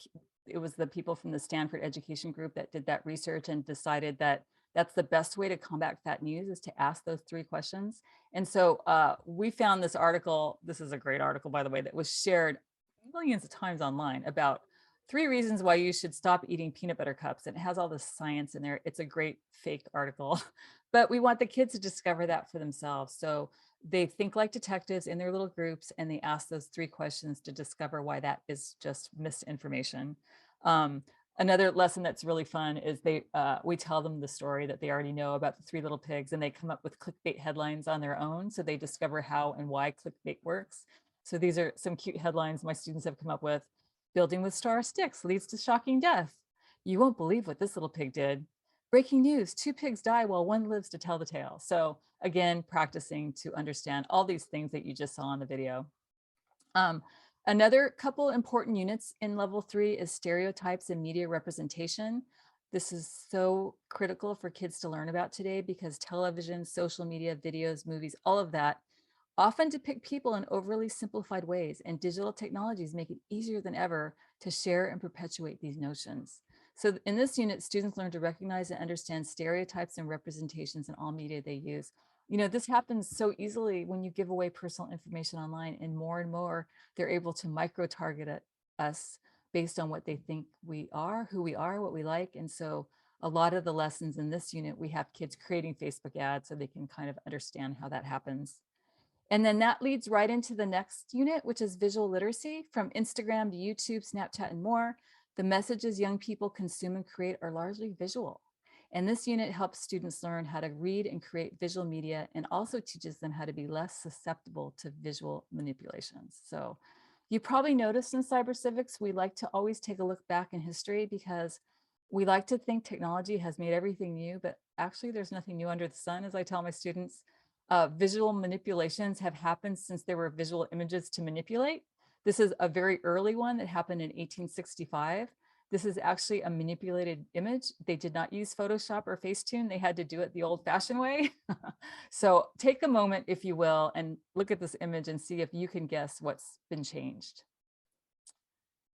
it was the people from the Stanford Education Group that did that research and decided that that's the best way to combat fake news is to ask those 3 questions. And so we found this article, this is a great article, by the way, that was shared millions of times online about 3 reasons why you should stop eating peanut butter cups. And it has all this science in there. It's a great fake article, but we want the kids to discover that for themselves. So They think like detectives in their little groups, and they ask those 3 questions to discover why that is just misinformation. Another lesson that's really fun is we tell them the story that they already know about the 3 little pigs, and they come up with clickbait headlines on their own. So they discover how and why clickbait works. So these are some cute headlines my students have come up with. Building with star sticks leads to shocking death. You won't believe what this little pig did. Breaking news, 2 pigs die while one lives to tell the tale. So again, practicing to understand all these things that you just saw in the video. Another couple important units in level 3 is stereotypes and media representation. This is so critical for kids to learn about today because television, social media, videos, movies, all of that often depict people in overly simplified ways, and digital technologies make it easier than ever to share and perpetuate these notions. So in this unit, students learn to recognize and understand stereotypes and representations in all media they use. This happens so easily when you give away personal information online, and more they're able to micro-target us based on what they think we are, who we are, what we like. And so a lot of the lessons in this unit, we have kids creating Facebook ads so they can kind of understand how that happens. And then that leads right into the next unit, which is visual literacy. From Instagram to YouTube, Snapchat, and more, the messages young people consume and create are largely visual. And this unit helps students learn how to read and create visual media, and also teaches them how to be less susceptible to visual manipulations. So you probably noticed in cyber civics, we like to always take a look back in history because we like to think technology has made everything new, but actually there's nothing new under the sun. As I tell my students, visual manipulations have happened since there were visual images to manipulate. This is a very early one that happened in 1865. This is actually a manipulated image. They did not use Photoshop or Facetune. They had to do it the old-fashioned way. So take a moment, if you will, and look at this image and see if you can guess what's been changed.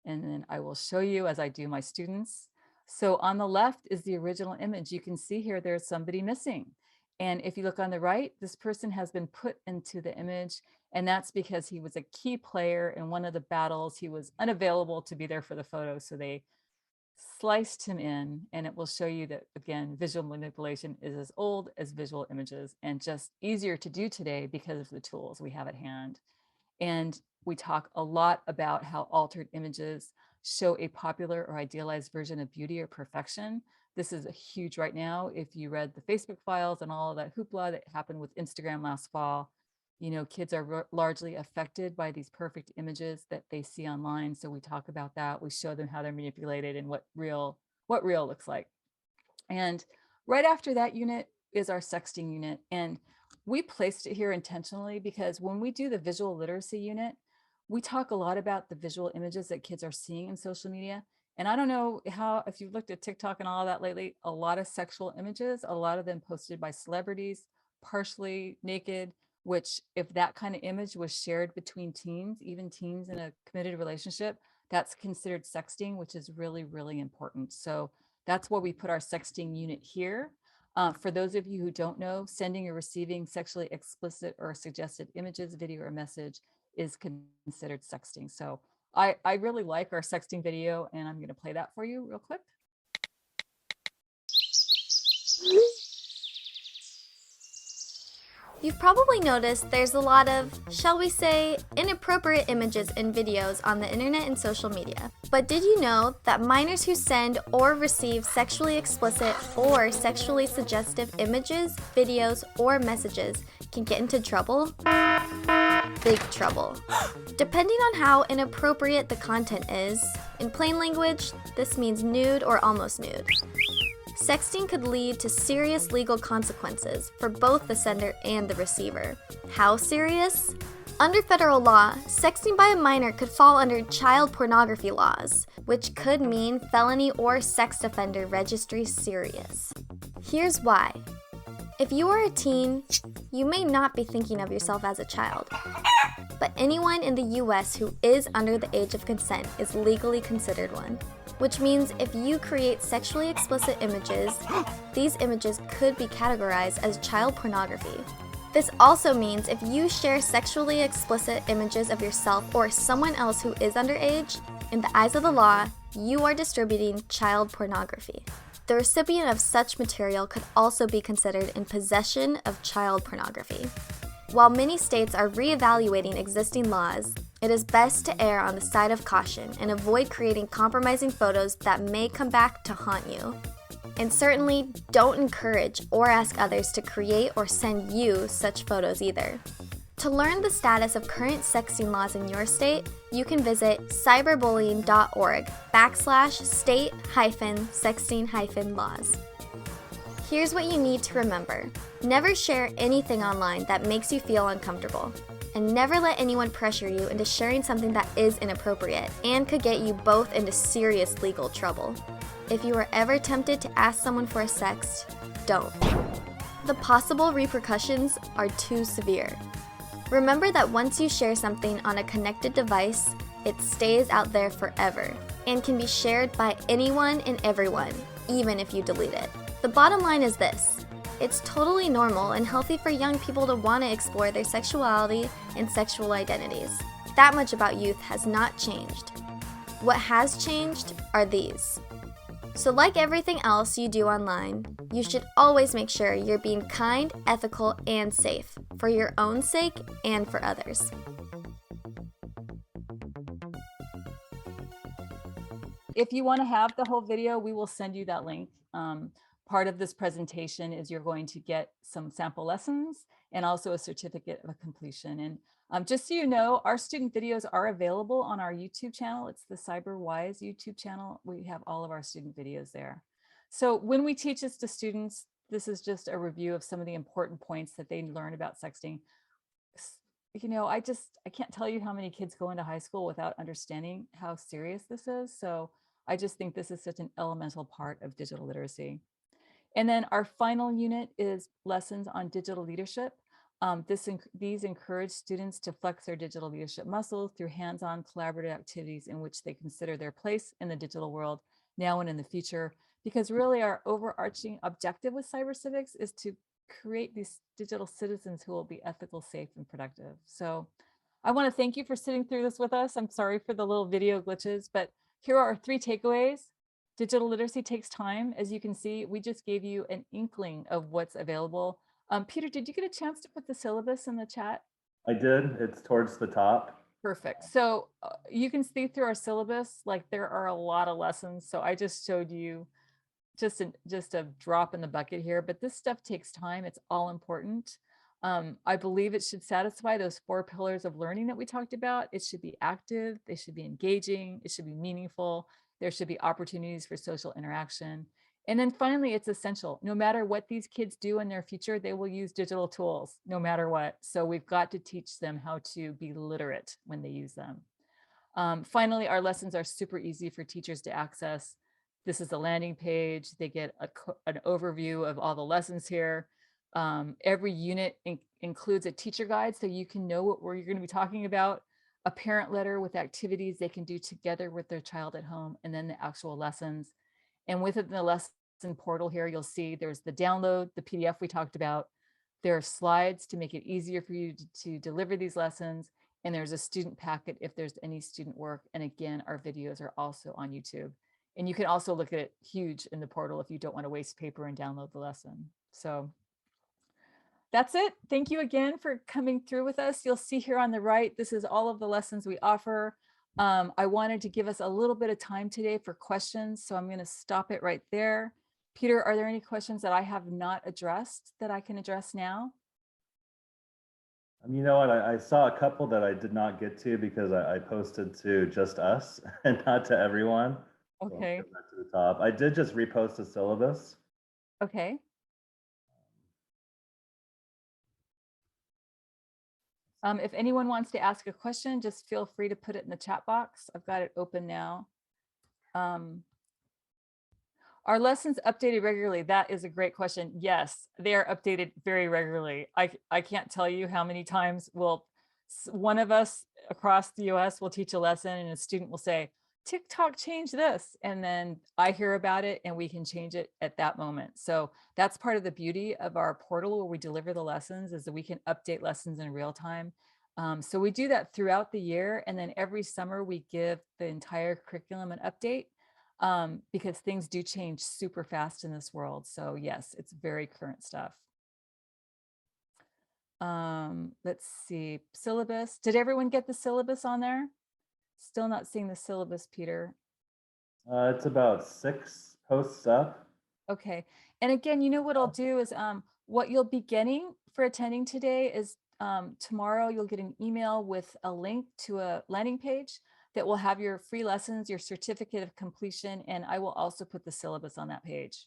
And then I will show you as I do my students. So on the left is the original image. You can see here there's somebody missing. And if you look on the right, this person has been put into the image, and that's because he was a key player in one of the battles. He was unavailable to be there for the photo, so they sliced him in, and it will show you that, again, visual manipulation is as old as visual images and just easier to do today because of the tools we have at hand. And we talk a lot about how altered images show a popular or idealized version of beauty or perfection. This is huge right now. If you read the Facebook files and all of that hoopla that happened with Instagram last fall, kids are largely affected by these perfect images that they see online. So we talk about that. We show them how they're manipulated and what real looks like. And right after that unit is our sexting unit. And we placed it here intentionally because when we do the visual literacy unit, we talk a lot about the visual images that kids are seeing in social media. And I don't know if you've looked at TikTok and all of that lately, a lot of sexual images, a lot of them posted by celebrities, partially naked, which if that kind of image was shared between teens, even teens in a committed relationship, that's considered sexting, which is really, really important. So that's why we put our sexting unit here. For those of you who don't know, sending or receiving sexually explicit or suggestive images, video, or message is considered sexting. So I really like our sexting video, and I'm going to play that for you real quick. You've probably noticed there's a lot of, shall we say, inappropriate images and videos on the internet and social media. But did you know that minors who send or receive sexually explicit or sexually suggestive images, videos, or messages can get into trouble? Big trouble. Depending on how inappropriate the content is, in plain language, this means nude or almost nude. Sexting could lead to serious legal consequences for both the sender and the receiver. How serious? Under federal law, sexting by a minor could fall under child pornography laws, which could mean felony or sex offender registry serious. Here's why. If you are a teen, you may not be thinking of yourself as a child, but anyone in the US who is under the age of consent is legally considered one. Which means if you create sexually explicit images, these images could be categorized as child pornography. This also means if you share sexually explicit images of yourself or someone else who is underage, in the eyes of the law, you are distributing child pornography. The recipient of such material could also be considered in possession of child pornography. While many states are reevaluating existing laws, it is best to err on the side of caution and avoid creating compromising photos that may come back to haunt you. And certainly don't encourage or ask others to create or send you such photos either. To learn the status of current sexting laws in your state, you can visit cyberbullying.org/state-sexting-laws. Here's what you need to remember. Never share anything online that makes you feel uncomfortable. And never let anyone pressure you into sharing something that is inappropriate and could get you both into serious legal trouble. If you are ever tempted to ask someone for a sext, don't. The possible repercussions are too severe. Remember that once you share something on a connected device, it stays out there forever and can be shared by anyone and everyone, even if you delete it. The bottom line is this: it's totally normal and healthy for young people to want to explore their sexuality and sexual identities. That much about youth has not changed. What has changed are these. So like everything else you do online, you should always make sure you're being kind, ethical, and safe for your own sake and for others. If you want to have the whole video, we will send you that link. Part of this presentation is you're going to get some sample lessons and also a certificate of completion. And just so you know, our student videos are available on our YouTube channel. It's the CyberWise YouTube channel. We have all of our student videos there. So when we teach this to students, this is just a review of some of the important points that they learn about sexting. You know, I can't tell you how many kids go into high school without understanding how serious this is. So I just think this is such an elemental part of digital literacy. And then our final unit is lessons on digital leadership. These encourage students to flex their digital leadership muscles through hands-on collaborative activities in which they consider their place in the digital world now and in the future, because really our overarching objective with cyber civics is to create these digital citizens who will be ethical, safe, and productive. So I want to thank you for sitting through this with us. I'm sorry for the little video glitches, but here are our 3 takeaways. Digital literacy takes time. As you can see, we just gave you an inkling of what's available. Peter, did you get a chance to put the syllabus in the chat? I did. It's towards the top. Perfect. So you can see through our syllabus, like there are a lot of lessons. So I just showed you just a drop in the bucket here, but this stuff takes time. It's all important. I believe it should satisfy those 4 pillars of learning that we talked about. It should be active, they should be engaging, it should be meaningful, there should be opportunities for social interaction. And then finally, it's essential. No matter what these kids do in their future, they will use digital tools, no matter what. So we've got to teach them how to be literate when they use them. Finally, our lessons are super easy for teachers to access. This is a landing page. They get an overview of all the lessons here. Every unit includes a teacher guide, so you can know what you're going to be talking about, a parent letter with activities they can do together with their child at home, and then the actual lessons. And within the lesson portal here, you'll see there's the download, the PDF we talked about. There are slides to make it easier for you to deliver these lessons. And there's a student packet if there's any student work. And again, our videos are also on YouTube. And you can also look at it huge in the portal if you don't want to waste paper and download the lesson. So that's it. Thank you again for coming through with us. You'll see here on the right, this is all of the lessons we offer. I wanted to give us a little bit of time today for questions, so I'm going to stop it right there. Peter, are there any questions that I have not addressed that I can address now? You know what? I saw a couple that I did not get to because I posted to just us and not to everyone. Okay. So I'll get back to the top. I did just repost the syllabus. Okay. If anyone wants to ask a question, just feel free to put it in the chat box. I've got it open now. Are lessons updated regularly? That is a great question. Yes, they are updated very regularly. I can't tell you how many times one of us across the US will teach a lesson and a student will say, TikTok changed this. And then I hear about it and we can change it at that moment. So that's part of the beauty of our portal where we deliver the lessons, is that we can update lessons in real time. So we do that throughout the year. And then every summer we give the entire curriculum an update because things do change super fast in this world. So yes, it's very current stuff. Let's see, syllabus. Did everyone get the syllabus on there? Still not seeing the syllabus, Peter. It's about 6 posts up. Okay. And again, you know what I'll do is what you'll be getting for attending today is tomorrow you'll get an email with a link to a landing page that will have your free lessons, your certificate of completion, and I will also put the syllabus on that page.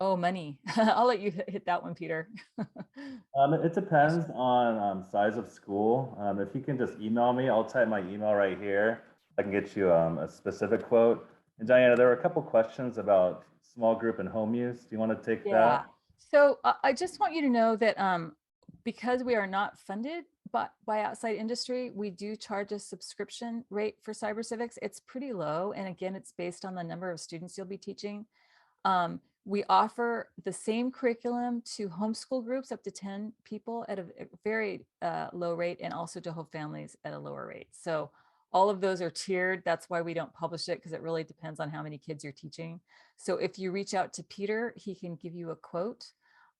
Oh, money. I'll let you hit that one, Peter. It depends on size of school. If you can just email me, I'll type my email right here. I can get you a specific quote. And Diana, there were a couple questions about small group and home use. Do you want to take Yeah. that? So I just want you to know that because we are not funded by outside industry, we do charge a subscription rate for cyber civics. It's pretty low. And again, it's based on the number of students you'll be teaching. We offer the same curriculum to homeschool groups up to 10 people at a very low rate, and also to whole families at a lower rate. So all of those are tiered. That's why we don't publish it, because it really depends on how many kids you're teaching. So if you reach out to Peter, he can give you a quote.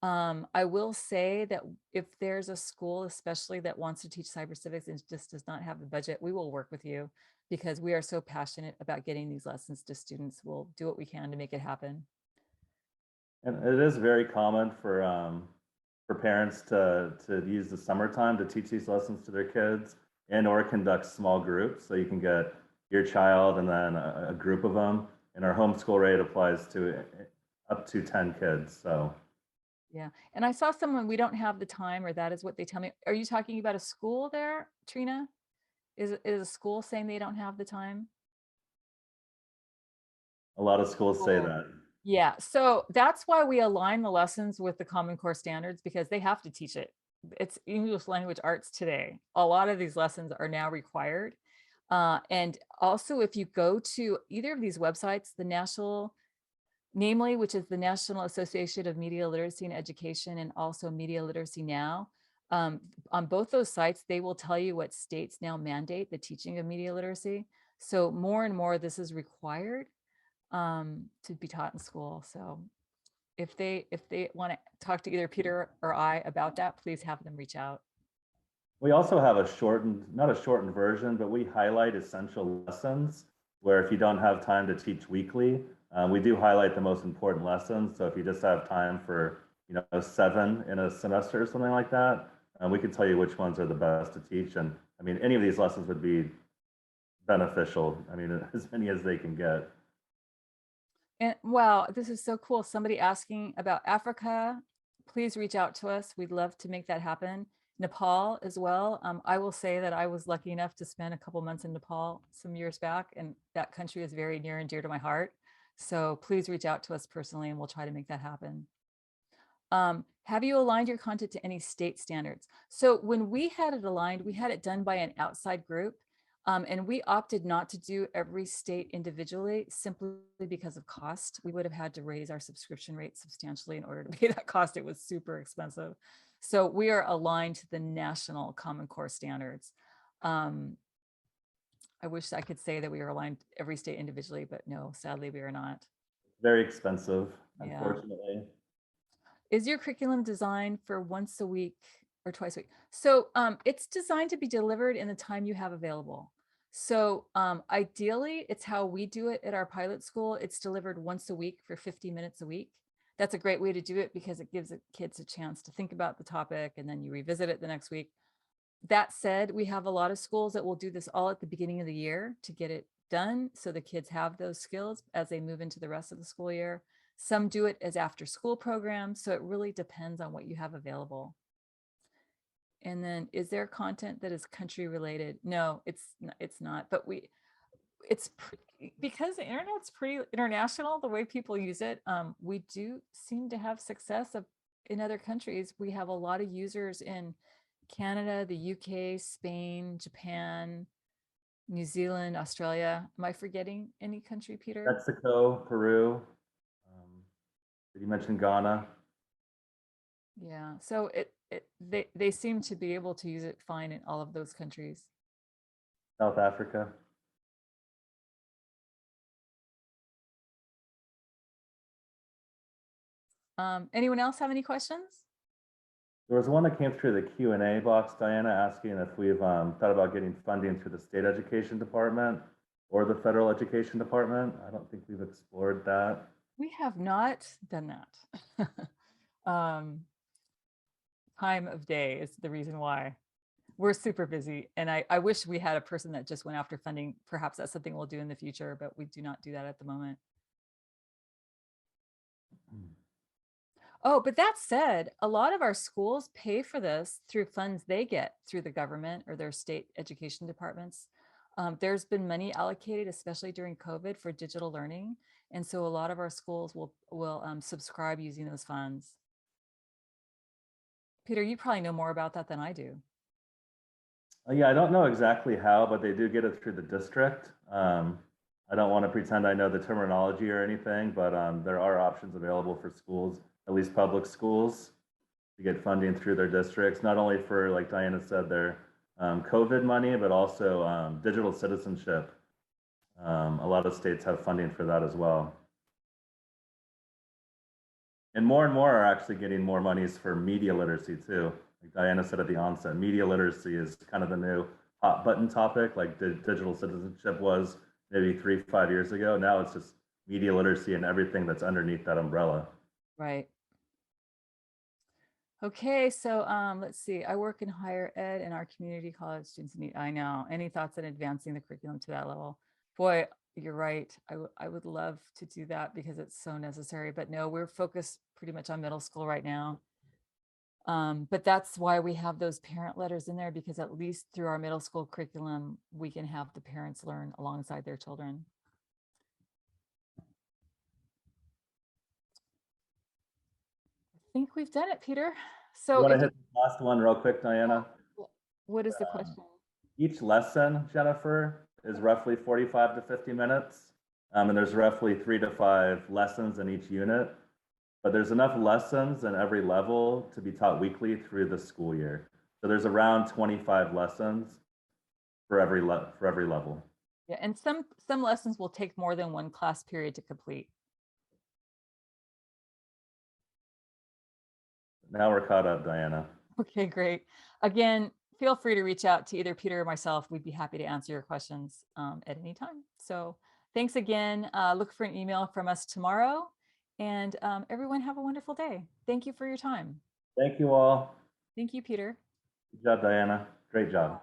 I will say that if there's a school, especially that wants to teach cyber civics and just does not have the budget, we will work with you, because we are so passionate about getting these lessons to students. We'll do what we can to make it happen. And it is very common for parents to use the summertime to teach these lessons to their kids and or conduct small groups. So you can get your child and then a group of them. And our homeschool rate applies to up to 10 kids. So yeah. And I saw someone, we don't have the time, or that is what they tell me. Are you talking about a school there, Trina? Is a school saying they don't have the time? a lot of schools say Cool. that. Yeah, so that's why we align the lessons with the Common Core standards, because they have to teach it. It's English language arts today. A lot of these lessons are now required. And also, if you go to either of these websites, the national, namely, which is the National Association of Media Literacy and Education, and also Media Literacy Now, on both those sites, they will tell you what states now mandate the teaching of media literacy. So more and more, this is required to be taught in school. So if they want to talk to either Peter or I about that, please have them reach out. We also have a shortened, not a shortened version, but we highlight essential lessons where if you don't have time to teach weekly, we do highlight the most important lessons. So if you just have time for, 7 in a semester or something like that, we can tell you which ones are the best to teach. And I mean, any of these lessons would be beneficial. I mean, as many as they can get. And wow, this is so cool. Somebody asking about Africa, please reach out to us. We'd love to make that happen. Nepal as well. I will say that I was lucky enough to spend a couple months in Nepal some years back, and that country is very near and dear to my heart. So please reach out to us personally, and we'll try to make that happen. Have you aligned your content to any state standards? So when we had it aligned, we had it done by an outside group. And we opted not to do every state individually, simply because of cost. We would have had to raise our subscription rate substantially in order to pay that cost. It was super expensive. So we are aligned to the national Common Core standards. I wish I could say that we are aligned every state individually, but no, sadly we are not. Very expensive, Yeah. unfortunately. Is your curriculum designed for once a week or twice a week? So it's designed to be delivered in the time you have available. So ideally, it's how we do it at our pilot school. It's delivered once a week for 50 minutes a week. That's a great way to do it, because it gives the kids a chance to think about the topic, and then you revisit it the next week. That said, we have a lot of schools that will do this all at the beginning of the year to get it done, so the kids have those skills as they move into the rest of the school year. Some do it as after school programs, so it really depends on what you have available. And then, is there content that is country related? No, it's not, but because the internet's pretty international, the way people use it, we do seem to have success in other countries. We have a lot of users in Canada, the UK, Spain, Japan, New Zealand, Australia. Am I forgetting any country, Peter? Mexico, Peru. Did you mention Ghana? Yeah, so they seem to be able to use it fine in all of those countries. South Africa. Anyone else have any questions? There was one that came through the Q&A box, Diana, asking if we've thought about getting funding through the state education department or the federal education department. I don't think we've explored that. We have not done that. Time of day is the reason why. We're super busy, and I wish we had a person that just went after funding. Perhaps that's something we'll do in the future, but we do not do that at the moment. Oh, but that said, a lot of our schools pay for this through funds they get through the government or their state education departments. There's been money allocated, especially during COVID, for digital learning. And so a lot of our schools will subscribe using those funds. Peter, you probably know more about that than I do. Yeah, I don't know exactly how, but they do get it through the district. I don't want to pretend I know the terminology or anything, but there are options available for schools, at least public schools, to get funding through their districts, not only for, like Diana said, their COVID money, but also digital citizenship. A lot of states have funding for that as well. And more are actually getting more monies for media literacy too. Like Diana said at the onset, media literacy is kind of the new hot button topic, like digital citizenship was maybe 3-5 years ago. Now it's just media literacy and everything that's underneath that umbrella. Right. Okay, so let's see. I work in higher ed and our community college students need, I know. Any thoughts on advancing the curriculum to that level? Boy, you're right. I would love to do that because it's so necessary, but no, we're focused pretty much on middle school right now. But that's why we have those parent letters in there, because at least through our middle school curriculum, we can have the parents learn alongside their children. I think we've done it, Peter. So you want to hit the last one real quick, Diana? What is the question? Each lesson, Jennifer, is roughly 45 to 50 minutes. And there's roughly 3 to 5 lessons in each unit. But there's enough lessons in every level to be taught weekly through the school year. So there's around 25 lessons for every level. Yeah, and some lessons will take more than one class period to complete. Now we're caught up, Diana. Okay, great. Again, feel free to reach out to either Peter or myself. We'd be happy to answer your questions at any time. So thanks again. Look for an email from us tomorrow. And everyone have a wonderful day. Thank you for your time. Thank you all. Thank you, Peter. Good job, Diana. Great job.